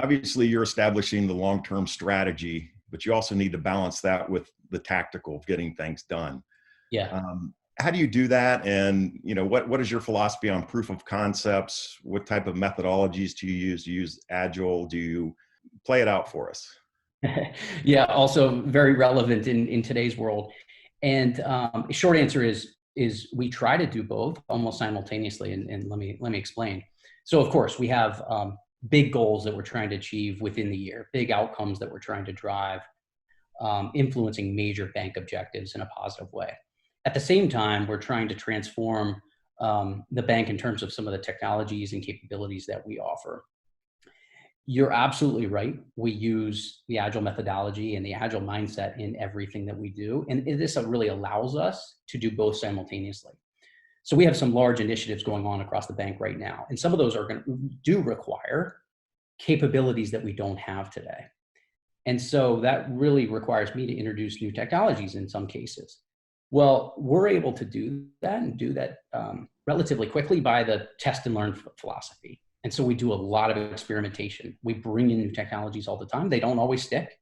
obviously you're establishing the long-term strategy, but you also need to balance that with the tactical of getting things done. Yeah. How do you do that? And what is your philosophy on proof of concepts? What type of methodologies do you use? Do you use Agile? Do you play it out for us? Yeah, also very relevant in today's world. And short answer is we try to do both almost simultaneously. And let me explain. So of course we have big goals that we're trying to achieve within the year, big outcomes that we're trying to drive, influencing major bank objectives in a positive way. At the same time, we're trying to transform the bank in terms of some of the technologies and capabilities that we offer. You're absolutely right. We use the Agile methodology and the Agile mindset in everything that we do. And this really allows us to do both simultaneously. So we have some large initiatives going on across the bank right now. And some of those do require capabilities that we don't have today. And so that really requires me to introduce new technologies in some cases. Well, we're able to do that and do that relatively quickly by the test and learn philosophy. And so we do a lot of experimentation. We bring in new technologies all the time. They don't always stick,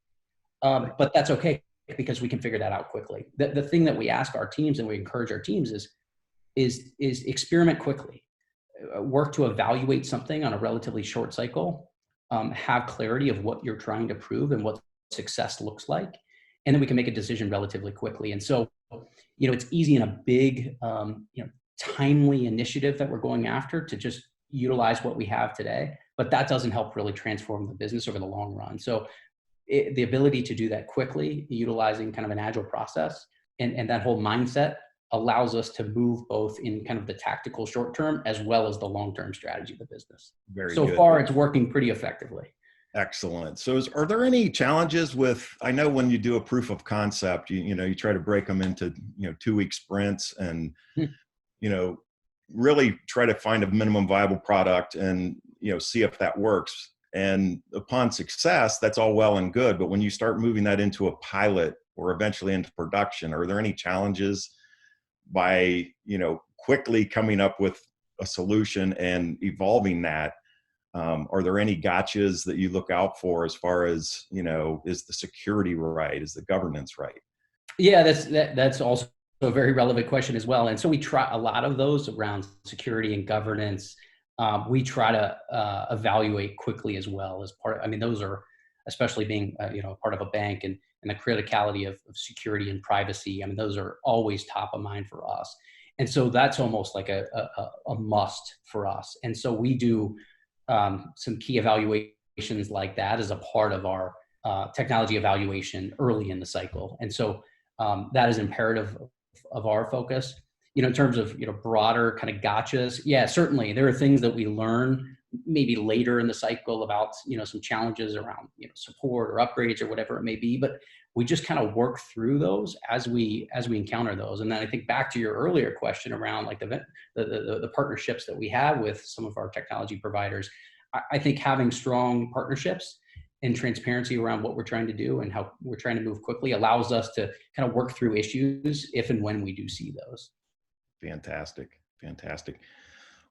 but that's okay because we can figure that out quickly. The thing that we ask our teams and we encourage our teams is experiment quickly, work to evaluate something on a relatively short cycle, have clarity of what you're trying to prove and what success looks like, and then we can make a decision relatively quickly. And so, it's easy in a big, timely initiative that we're going after to just utilize what we have today, but that doesn't help really transform the business over the long run. So the ability to do that quickly, utilizing kind of an agile process and that whole mindset allows us to move both in kind of the tactical short term as well as the long-term strategy of the business. Very so good. far, it's working pretty effectively. Excellent. So are there any challenges I know when you do a proof of concept, you try to break them into, 2-week sprints and, really try to find a minimum viable product and, see if that works. And upon success, that's all well and good. But when you start moving that into a pilot or eventually into production, are there any challenges by, quickly coming up with a solution and evolving that? Are there any gotchas that you look out for as far as, is the security right? Is the governance right? Yeah, that's also a very relevant question as well. And so we try a lot of those around security and governance. We try to evaluate quickly as well as those are, especially being, part of a bank and the criticality of security and privacy. Those are always top of mind for us. And so that's almost like a must for us. And so we do some key evaluations like that as a part of our technology evaluation early in the cycle. And so that is imperative of our focus. In terms of, broader kind of gotchas, yeah, certainly there are things that we learn maybe later in the cycle about, some challenges around, support or upgrades or whatever it may be, but we just kind of work through those as we encounter those. And then I think back to your earlier question around like the partnerships that we have with some of our technology providers. I think having strong partnerships and transparency around what we're trying to do and how we're trying to move quickly allows us to kind of work through issues if and when we do see those. Fantastic.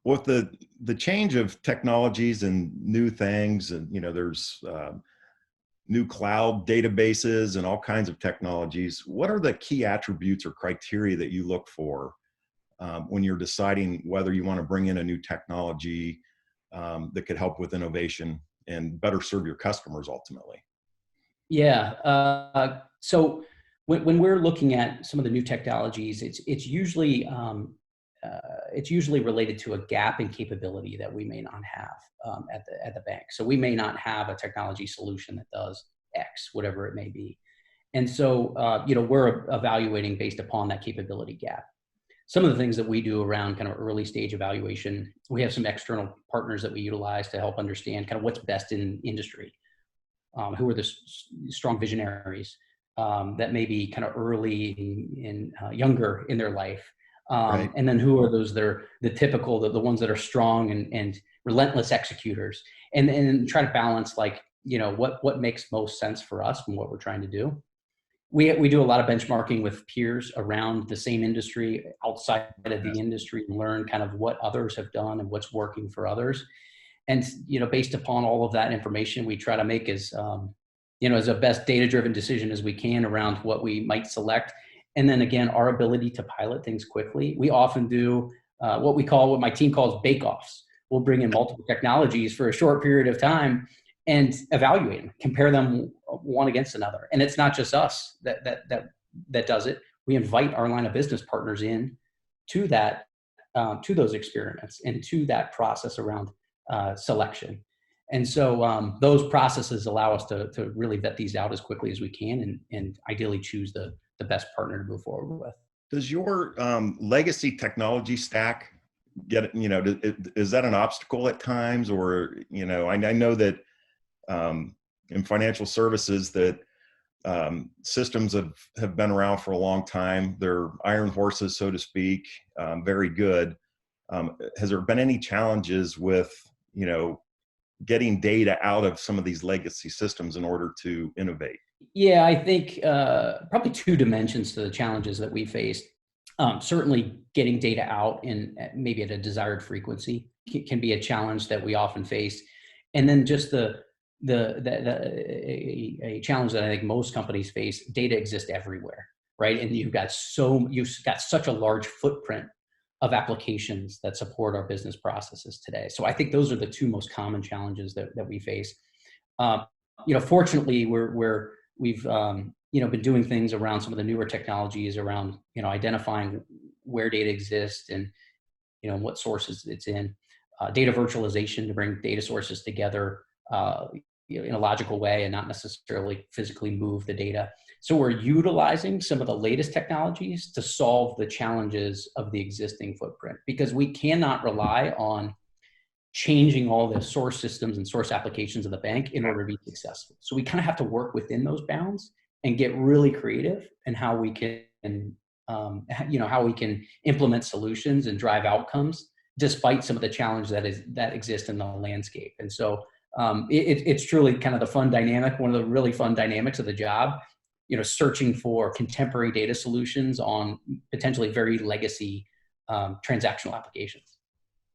With the change of technologies and new things, and there's new cloud databases and all kinds of technologies. What are the key attributes or criteria that you look for when you're deciding whether you want to bring in a new technology that could help with innovation and better serve your customers ultimately? Yeah. So when we're looking at some of the new technologies, it's usually related to a gap in capability that we may not have at the bank. So we may not have a technology solution that does X, whatever it may be. And so, we're evaluating based upon that capability gap. Some of the things that we do around kind of early stage evaluation, we have some external partners that we utilize to help understand kind of what's best in industry. Who are the strong visionaries that may be kind of early and younger in their life. Right. And then who are those that are the typical, the ones that are strong and relentless executors, and try to balance like, what makes most sense for us and what we're trying to do. We do a lot of benchmarking with peers around the same industry, outside of the industry, and learn kind of what others have done and what's working for others. And, based upon all of that information, we try to make as a best data-driven decision as we can around what we might select. And then again, our ability to pilot things quickly. We often do what my team calls bake-offs. We'll bring in multiple technologies for a short period of time and evaluate them, compare them one against another. And it's not just us that does it. We invite our line of business partners in to that, to those experiments and to that process around selection. And so those processes allow us to really vet these out as quickly as we can and ideally choose the best partner to move forward with. Does your legacy technology stack is that an obstacle at times? Or, I know that in financial services that systems have been around for a long time. They're iron horses, so to speak, very good. Has there been any challenges with, getting data out of some of these legacy systems in order to innovate? Yeah, I think probably two dimensions to the challenges that we faced. Certainly getting data out and maybe at a desired frequency can be a challenge that we often face. And then just a challenge that I think most companies face: data exists everywhere, right? And you've got such a large footprint of applications that support our business processes today. So I think those are the two most common challenges that we face. Fortunately, we've been doing things around some of the newer technologies around, identifying where data exists and, what sources it's in, data virtualization to bring data sources together, in a logical way and not necessarily physically move the data. So we're utilizing some of the latest technologies to solve the challenges of the existing footprint, because we cannot rely on changing all the source systems and source applications of the bank in order to be successful. So we kind of have to work within those bounds and get really creative in how we can, implement solutions and drive outcomes despite some of the challenges that exist in the landscape. And so it's truly kind of the fun dynamic, one of the really fun dynamics of the job, searching for contemporary data solutions on potentially very legacy transactional applications.